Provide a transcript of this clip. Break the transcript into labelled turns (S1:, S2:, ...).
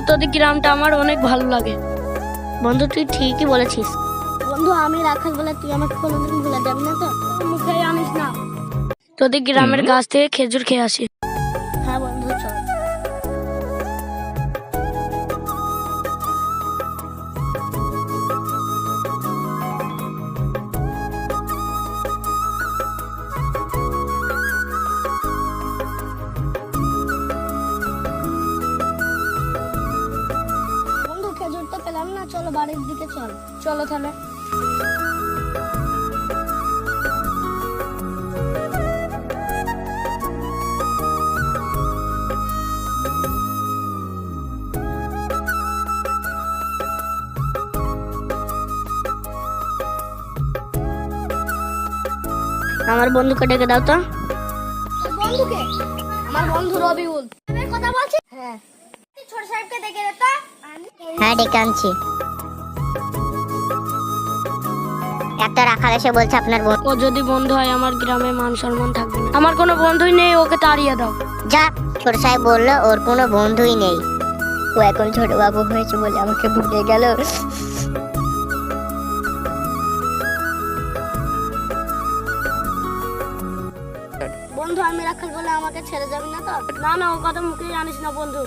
S1: তোদের গ্রামটা আমার অনেক ভালো লাগে।
S2: বন্ধু তুই ঠিকই বলেছিস। বন্ধু আমি রাখাল বলে তুই আমাকে কোনোদিন ভুলে যাবি না তো?
S1: মুখে আনিস না। তোদের গ্রামের গাছ থেকে খেজুর খেয়ে আসি।
S2: হ্যাঁ বন্ধু চল। বন্ধু খেজুর তো পেলাম না, চলো বাড়ির দিকে চল।
S1: চলো তাহলে।
S2: আমার বন্ধুকে ডেকে দাও তো।
S1: বন্ধুকে? আমার বন্ধু রবিউল।
S2: কথা বলছি?
S1: হ্যাঁ। ছোট সাহেবকে ডেকে দে তো।
S2: হ্যাঁ ডেকে আনছি। একটা রাখাল এসে বলছে আপনার
S1: ও যদি বন্ধু হয় আমার গ্রামে মান সম্মান থাকবে না। আমার কোনো বন্ধুই নেই, ওকে তাড়িয়ে দাও।
S2: যা। ছোট সাহেব বললো ওর কোনো বন্ধুই নেই, ও এখন ছোট বাবু হয়েছে বলে আমাকে ভুলে গেল।
S1: বন্ধু আমি রাখাল বলে আমাকে ছেড়ে যাবি না তো? না না, ও কথা মুখেই আনিস না বন্ধু।